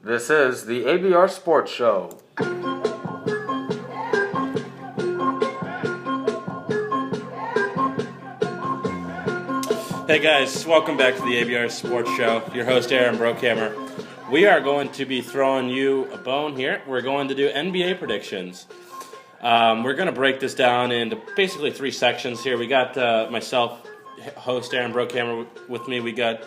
This is the ABR Sports Show. Hey guys, welcome back to the ABR Sports Show. Your host Aaron Brookhammer. We are going to be throwing you a bone here. We're going to do NBA predictions. We're going to break this down into basically three sections here. We got myself, host Aaron Brookhammer, with me. We got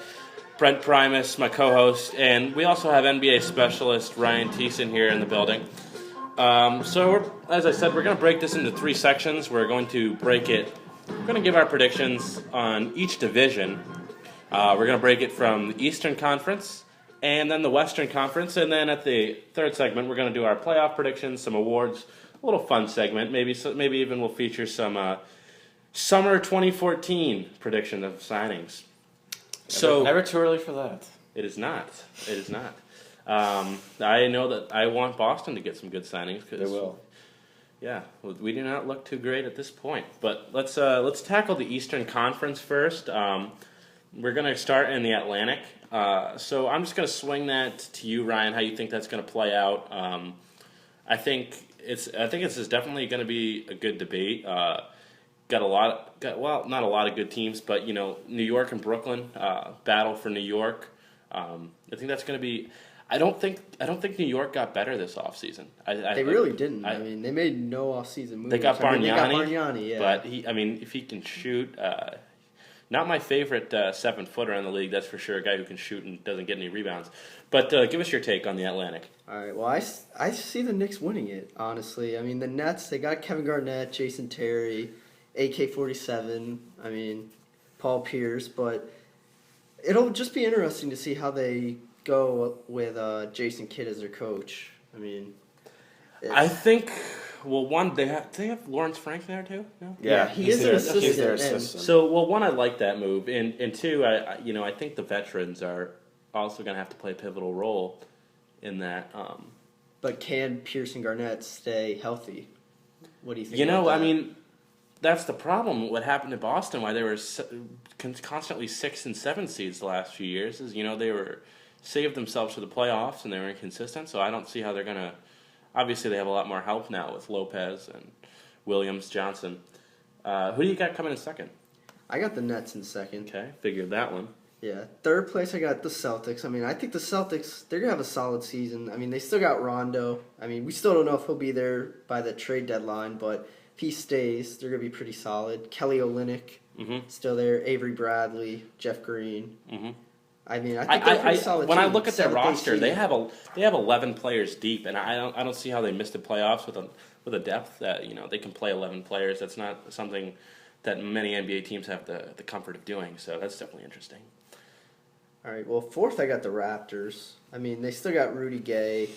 Brent Primus, my co-host, and we also have NBA specialist Ryan Thiessen here in the building. As I said, we're going to break this into three sections. We're going to give our predictions on each division. We're going to break it from the Eastern Conference and then the Western Conference, and then at the third segment, we're going to do our playoff predictions, some awards, a little fun segment. Maybe even we'll feature some summer 2014 prediction of signings. Never too early for that. It is not. I know that I want Boston to get some good signings. They will. Yeah, we do not look too great at this point. But let's tackle the Eastern Conference first. We're going to start in the Atlantic. So I'm just going to swing that to you, Ryan. How you think that's going to play out? I think it's definitely going to be a good debate. Not a lot of good teams, but New York and Brooklyn battle for New York. I think that's going to be. I don't think New York got better this offseason. They really didn't. I mean, they made no offseason moves. They got Bargnani, yeah. But if he can shoot, not my favorite 7-footer in the league, that's for sure. A guy who can shoot and doesn't get any rebounds. But give us your take on the Atlantic. All right. Well, I see the Knicks winning it. Honestly, I mean the Nets. They got Kevin Garnett, Jason Terry, AK-47. I mean, Paul Pierce. But it'll just be interesting to see how they go with Jason Kidd as their coach. I mean, I think. Well, one they have Lawrence Frank there too. No? Yeah, he is an assistant. He's their assistant. So, one, I like that move, and two, I think the veterans are also going to have to play a pivotal role in that. But can Pierce and Garnett stay healthy? What do you think? I mean, that's the problem. What happened to Boston? Why they were constantly 6 and 7 seeds the last few years is they were saved themselves for the playoffs and they were inconsistent. So I don't see how they're going to. Obviously, they have a lot more help now with Lopez and Williams, Johnson. Who do you got coming in second? I got the Nets in second. Okay, figured that one. Yeah. Third place, I got the Celtics. I mean, I think the Celtics, they're going to have a solid season. I mean, they still got Rondo. I mean, we still don't know if he'll be there by the trade deadline, but if he stays, they're going to be pretty solid. Kelly Olynyk, still there. Avery Bradley, Jeff Green. Mm-hmm. I mean, I think they're pretty solid. When team. I look at their roster, they have 11 players deep, and I don't see how they missed the playoffs with a depth that they can play 11 players. That's not something that many NBA teams have the comfort of doing. So that's definitely interesting. All right. Well, fourth, I got the Raptors. I mean, they still got Rudy Gay.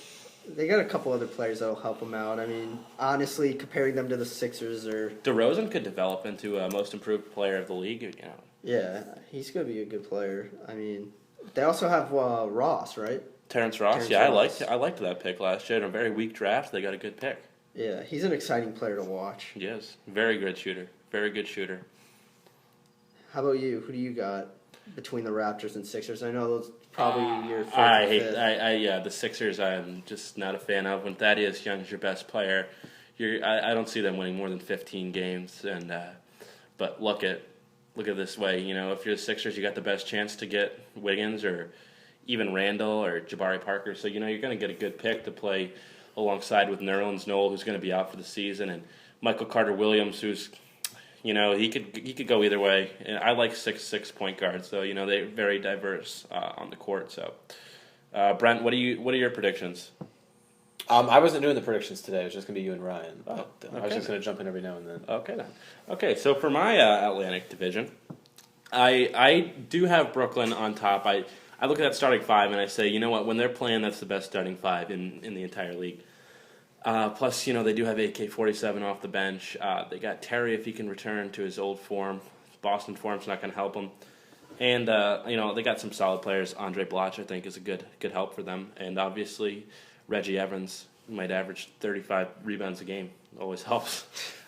They got a couple other players that'll help them out. I mean, honestly, comparing them to the Sixers or DeRozan could develop into a most improved player of the league. Yeah, he's gonna be a good player. I mean. They also have Ross, right? Terrence Ross. Ross. I liked that pick last year. In a very weak draft, they got a good pick. Yeah, he's an exciting player to watch. He is. Very good shooter. Very good shooter. How about you? Who do you got between the Raptors and Sixers? I know those probably your favorite. I hate the Sixers. I'm just not a fan of. When Thaddeus Young's your best player, I don't see them winning more than 15 games. And but look at it this way. If you're the Sixers, you got the best chance to get Wiggins or even Randall or Jabari Parker. So you're going to get a good pick to play alongside with Nerlens Noel, who's going to be out for the season, and Michael Carter Williams, who's he could go either way. And I like 6'6" point guards, so they're very diverse on the court. So Brent, what are your predictions? I wasn't doing the predictions today. It was just going to be you and Ryan. Oh, okay. I was just going to jump in every now and then. Okay, then. Okay, so for my Atlantic division, I do have Brooklyn on top. I look at that starting five and I say, you know what? When they're playing, that's the best starting five in the entire league. Plus, they do have AK-47 off the bench. They got Terry if he can return to his old form. Boston form's not going to help him. And, they got some solid players. Andre Blatch, I think, is a good help for them. And obviously, Reggie Evans might average 35 rebounds a game. Always helps.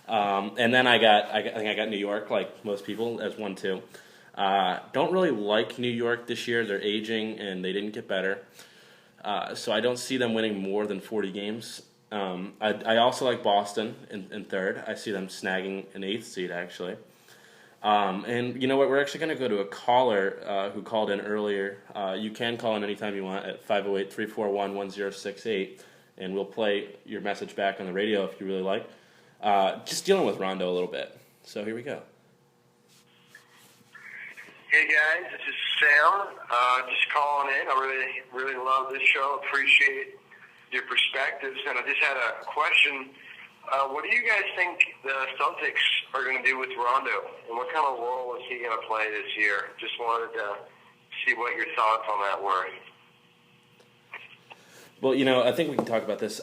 And then I think I got New York, like most people, as 1-2. Don't really like New York this year. They're aging, and they didn't get better. So I don't see them winning more than 40 games. I also like Boston in third. I see them snagging an 8th seed, actually. And you know what? We're actually going to go to a caller who called in earlier. You can call in anytime you want at 508-341-1068, and we'll play your message back on the radio if you really like. Just dealing with Rondo a little bit. So here we go. Hey guys, this is Sam. Just calling in. I really love this show. Appreciate your perspectives, and I just had a question. What do you guys think the Celtics are going to do with Rondo, and what kind of role is he going to play this year? Just wanted to see what your thoughts on that were. Well, I think we can talk about this.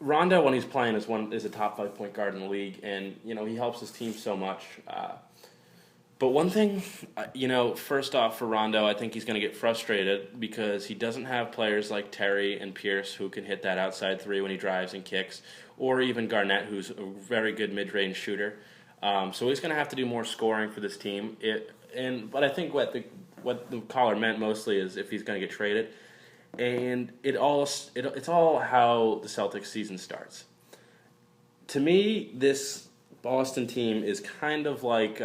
Rondo, when he's playing, is a top 5 point guard in the league, and he helps his team so much. But one thing, first off for Rondo, I think he's going to get frustrated because he doesn't have players like Terry and Pierce who can hit that outside three when he drives and kicks, or even Garnett, who's a very good mid-range shooter. So he's going to have to do more scoring for this team. But I think what the caller meant mostly is if he's going to get traded, and it's all how the Celtics season starts. To me, this Boston team is kind of like.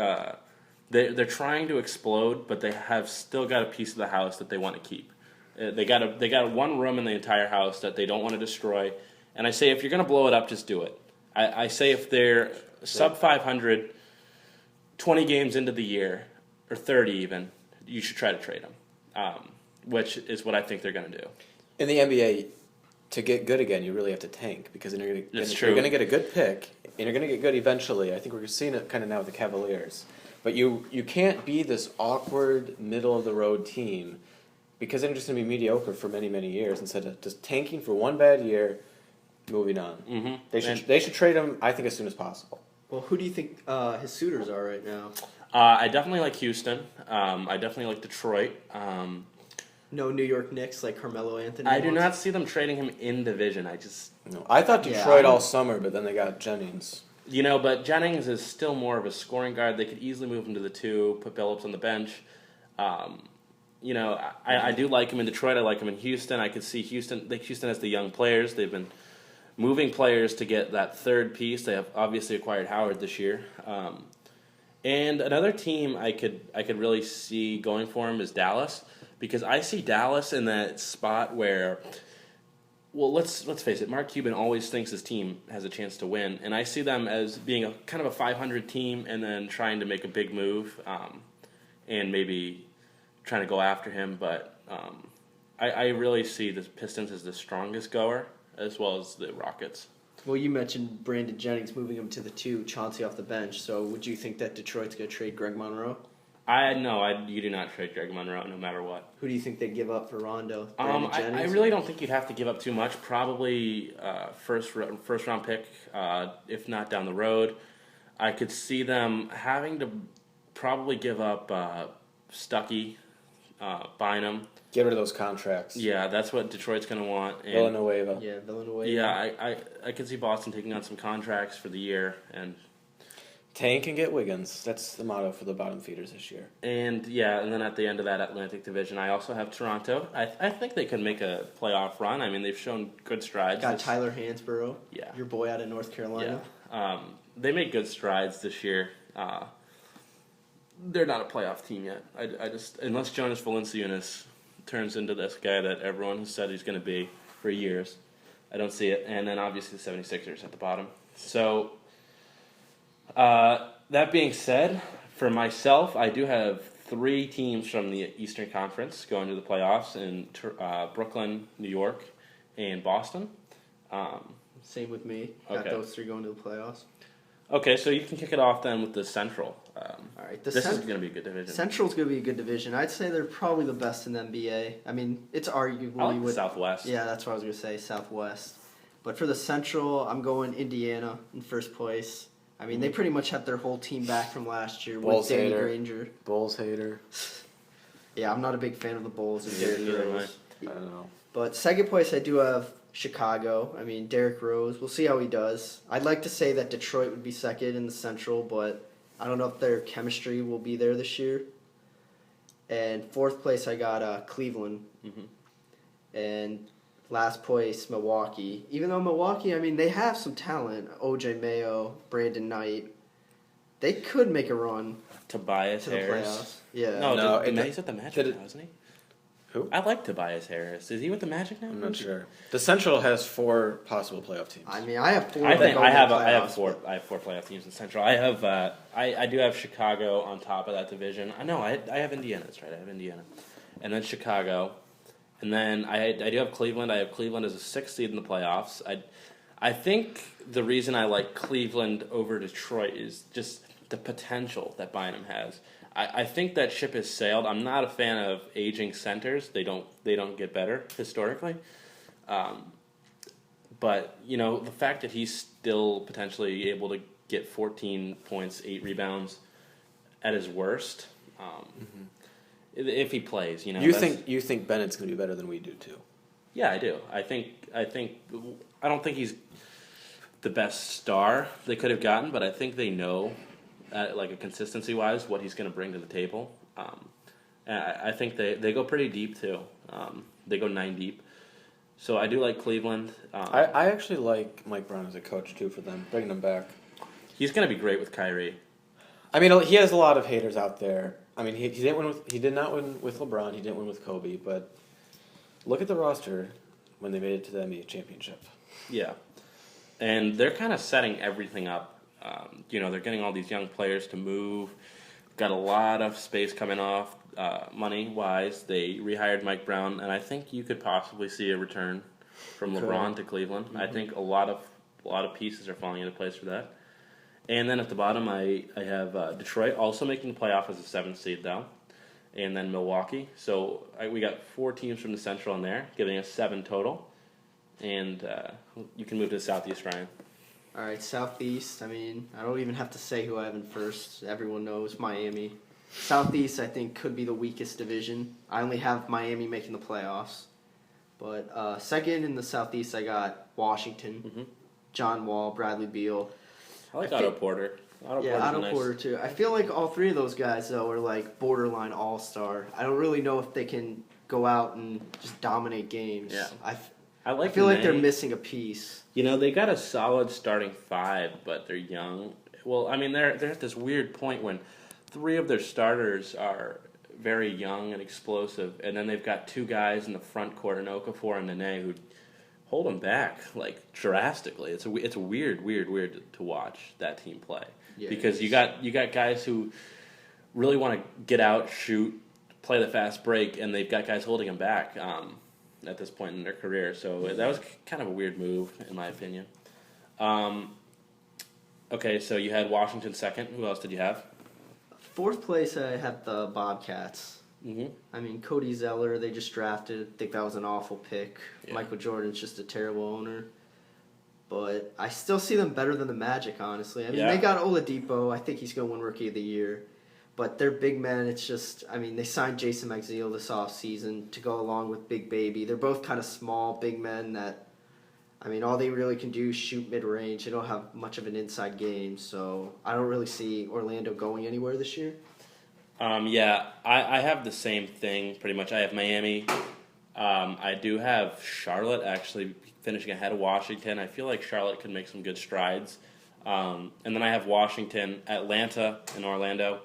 They're trying to explode, but they have still got a piece of the house that they want to keep. They got one room in the entire house that they don't want to destroy. And I say if you're going to blow it up, just do it. I say if they're sub 500, 20 games into the year, or 30 even, you should try to trade them, which is what I think they're going to do. In the NBA, to get good again, you really have to tank because then you're going to get a good pick, and you're going to get good eventually. I think we're seeing it kind of now with the Cavaliers. But you can't be this awkward, middle-of-the-road team because they're just going to be mediocre for many, many years instead of just tanking for one bad year, moving on. Mm-hmm. They should trade him, I think, as soon as possible. Well, who do you think his suitors are right now? I definitely like Houston. I definitely like Detroit. No New York Knicks like Carmelo Anthony? I do not see them trading him in division. I thought Detroit all summer, but then they got Jennings. But Jennings is still more of a scoring guard. They could easily move him to the 2, put Billups on the bench. I do like him in Detroit. I like him in Houston. I could see Houston has the young players. They've been moving players to get that third piece. They have obviously acquired Howard this year. And another team I could really see going for him is Dallas, because I see Dallas in that spot where. Well, let's face it. Mark Cuban always thinks his team has a chance to win, and I see them as being a kind of a 500 team, and then trying to make a big move, and maybe trying to go after him. But I really see the Pistons as the strongest goer, as well as the Rockets. Well, you mentioned Brandon Jennings moving him to the 2, Chauncey off the bench. So, would you think that Detroit's going to trade Greg Monroe? You do not trade Greg Monroe no matter what. Who do you think they give up for Rondo? I really don't think you'd have to give up too much. Probably first round pick, if not down the road. I could see them having to probably give up Stuckey, Bynum. Get rid of those contracts. Yeah, that's what Detroit's going to want. And Villanueva. Yeah, Villanueva. Yeah, I could see Boston taking on some contracts for the year and. Tank and get Wiggins. That's the motto for the bottom feeders this year. And then at the end of that Atlantic Division, I also have Toronto. I think they could make a playoff run. I mean, they've shown good strides. Got Tyler Hansborough. Yeah. Your boy out of North Carolina. Yeah. They made good strides this year. They're not a playoff team yet. I just unless Jonas Valanciunas turns into this guy that everyone has said he's going to be for years, I don't see it. And then obviously the 76ers at the bottom. So. That being said, for myself, I do have 3 teams from the Eastern Conference going to the playoffs in Brooklyn, New York, and Boston. Same with me. Got those 3 going to the playoffs. Okay, so you can kick it off then with the Central. All right, this is going to be a good division. Central's going to be a good division. I'd say they're probably the best in the NBA. I mean, it's arguably the Southwest. Yeah, that's what I was going to say, Southwest. But for the Central, I'm going Indiana in first place. I mean, they pretty much have their whole team back from last year with Danny Granger. Bulls hater. Yeah, I'm not a big fan of the Bulls and Derrick Rose. I don't know. But second place, I do have Chicago. I mean, Derrick Rose. We'll see how he does. I'd like to say that Detroit would be second in the Central, but I don't know if their chemistry will be there this year. And fourth place, I got Cleveland. Mm-hmm. and last place Milwaukee. Even though Milwaukee, I mean, they have some talent. O.J. Mayo, Brandon Knight. They could make a run Tobias to the Harris. playoffs. Yeah. No, he's at the Magic now, isn't he? Who? I like Tobias Harris. Is he with the Magic now? I'm not sure. The Central has 4 possible playoff teams. I mean, I have 4. I have playoffs, 4 playoff teams in Central. I have I do have Chicago on top of that division. I know I have Indiana. That's right. I have Indiana, and then Chicago, and then I do have Cleveland. I have Cleveland as a 6th seed in the playoffs. I think the reason I like Cleveland over Detroit is just the potential that Bynum has. I think that ship has sailed. I'm not a fan of aging centers. They don't get better historically. But, the fact that he's still potentially able to get 14 points, 8 rebounds at his worst, if he plays, You think Bennett's going to be better than we do too? Yeah, I do. I don't think he's the best star they could have gotten, but I think they know, like a consistency-wise, what he's going to bring to the table. I think they go pretty deep too. They go 9 deep. So I do like Cleveland. I actually like Mike Brown as a coach too for them, bringing them back. He's going to be great with Kyrie. I mean, he has a lot of haters out there. I mean, he did not win with LeBron. He didn't win with Kobe. But look at the roster when they made it to the NBA championship. Yeah, and they're kind of setting everything up. They're getting all these young players to move. Got a lot of space coming off money-wise. They rehired Mike Brown, and I think you could possibly see a return from LeBron to Cleveland. Mm-hmm. I think a lot of pieces are falling into place for that. And then at the bottom, I have Detroit also making the playoff as a 7th seed, though. And then Milwaukee. So we got 4 teams from the Central in there, giving us 7 total. And you can move to the Southeast, Ryan. All right, Southeast. I mean, I don't even have to say who I have in first. Everyone knows Miami. Southeast, I think, could be the weakest division. I only have Miami making the playoffs. But second in the Southeast, I got Washington, John Wall, Bradley Beal. I like Otto Porter. Otto Porter too. I feel like all 3 of those guys, though, are like borderline all-star. I don't really know if they can go out and just dominate games. Yeah. I feel like they're missing a piece. They got a solid starting 5, but they're young. Well, I mean, they're at this weird point when 3 of their starters are very young and explosive, and then they've got 2 guys in the front court, Okafor and Nene, who hold them back like drastically. It's weird to watch that team play because you got guys who really want to get out, shoot, play the fast break, and they've got guys holding them back at this point in their career. So that was kind of a weird move, in my opinion. Okay, so you had Washington second. Who else did you have? 4th place, I have the Bobcats. Mm-hmm. I mean, Cody Zeller, they just drafted. I think that was an awful pick. Yeah. Michael Jordan's just a terrible owner. But I still see them better than the Magic, honestly. I mean, they got Oladipo. I think he's going to win Rookie of the Year. But they're big men. It's just, I mean, they signed Jason McZeal this offseason to go along with Big Baby. They're both kind of small, big men that, I mean, all they really can do is shoot mid-range. They don't have much of an inside game. So I don't really see Orlando going anywhere this year. I have the same thing pretty much. I have Miami. I do have Charlotte actually finishing ahead of Washington. I feel like Charlotte could make some good strides. And then I have Washington, Atlanta, and Orlando.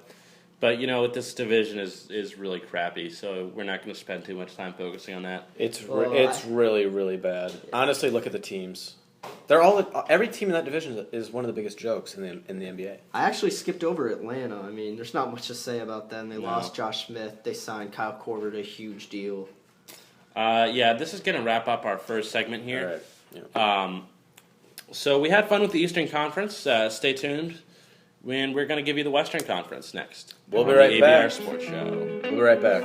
But, this division is really crappy, so we're not going to spend too much time focusing on that. It's really, really bad. Honestly, look at the teams. Every team in that division is one of the biggest jokes in the NBA. I actually skipped over Atlanta. I mean, there's not much to say about them. They lost Josh Smith. They signed Kyle Korver to a huge deal. This is going to wrap up our first segment here. All right. Yeah. So we had fun with the Eastern Conference. Stay tuned. We're going to give you the Western Conference next. We'll be right back. ABR Sports Show. We'll be right back.